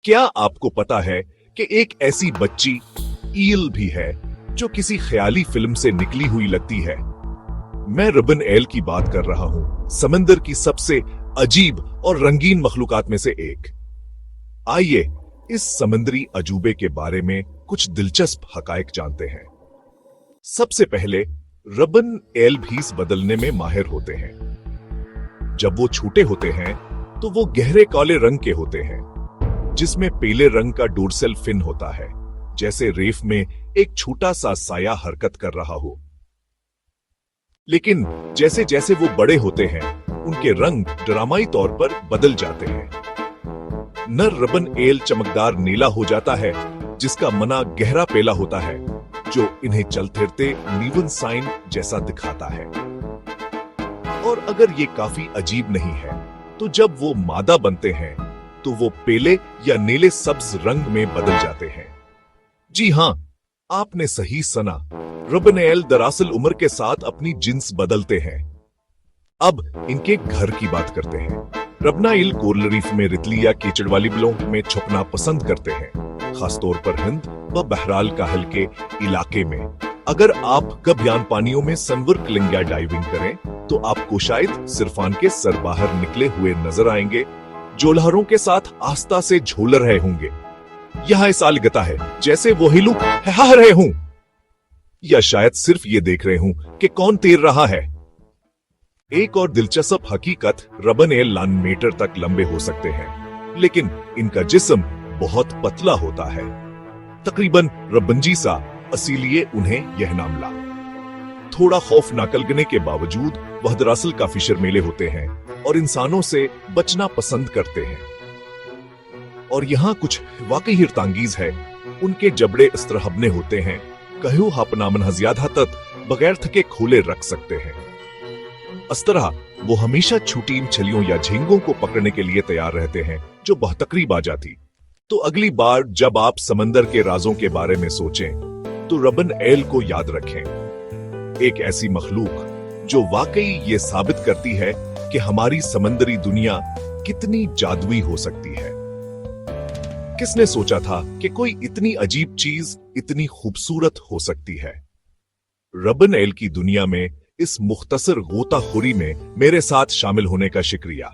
क्या आपको पता है कि एक ऐसी बच्ची ईल भी है जो किसी ख्याली फिल्म से निकली हुई लगती है? मैं रिबन एल की बात कर रहा हूं, समंदर की सबसे अजीब और रंगीन मखलूकात में से एक। आइए इस समुद्री अजूबे के बारे में कुछ दिलचस्प हकायक जानते हैं। सबसे पहले रिबन एल भीस बदलने में माहिर होते हैं। जब वो छोटे होते हैं तो वो गहरे काले रंग के होते हैं, जिसमें पीले रंग का डोर्सल फिन होता है, जैसे रेफ में एक छोटा सा साया हरकत कर रहा हो। लेकिन जैसे जैसे वो बड़े होते हैं, उनके रंग ड्रामाई तौर पर बदल जाते हैं। नर रिबन एल चमकदार नीला हो जाता है, जिसका मना गहरा पेला होता है, जो इन्हें चलते नीवन साइन जैसा दिखाता है। और अगर ये काफी अजीब नहीं है, तो जब वो मादा बनते हैं तो वो पेले या नीले सब्ज रंग में बदल जाते हैं। जी हां, आपने सही सुना, रिबन एल दरअसल उम्र के साथ अपनी जिन्स बदलते हैं। अब इनके घर की बात करते हैं। रिबन एल कोरल रीफ में रितली या कीचड़ वाली बिलों में छुपना पसंद करते हैं, खासतौर पर हिंद व बहराल काहल के इलाके में। अगर आप गब्यान पानियों में स्नॉर्कलिंग या डाइविंग करें तो आपको शायद सिरफान के सर बाहर निकले हुए नजर आएंगे, जो लहरों के साथ आस्था से झूल रहे होंगे। यह ऐसा लगता है जैसे वो हिलू हा रहे हों, या शायद सिर्फ ये देख रहे हों कि कौन तैर रहा है। एक और दिलचस्प हकीकत, रिबन एल लान मीटर तक लंबे हो सकते हैं, लेकिन इनका जिस्म बहुत पतला होता है, तकरीबन रबंजी सा, इसीलिए उन्हें यह नाम ला। थोड़ा खौफनाक लगने के बावजूद वह दरअसल काफी शर्मीले होते हैं और इंसानों से बचना पसंद करते हैं। और यहाँ कुछ वाकई हिरतांगीज है, उनके जबड़े इस तरह बने होते हैं, कहू हापनामन हजियादा तक बगैर थके खोले रख सकते हैं। इस तरह वो हमेशा छोटी मछलियों या झींगों को पकड़ने के लिए तैयार रहते हैं, जो बहुत तकरीब आ जाती। तो अगली बार जब आप समंदर के राजों के बारे में सोचें, तो रिबन एल को याद रखें, एक ऐसी मखलूक जो वाकई ये साबित करती है कि हमारी समंदरी दुनिया कितनी जादुई हो सकती है। किसने सोचा था कि कोई इतनी अजीब चीज इतनी खूबसूरत हो सकती है? रिबन एल की दुनिया में इस मुख्तसर गोताखोरी में मेरे साथ शामिल होने का शुक्रिया।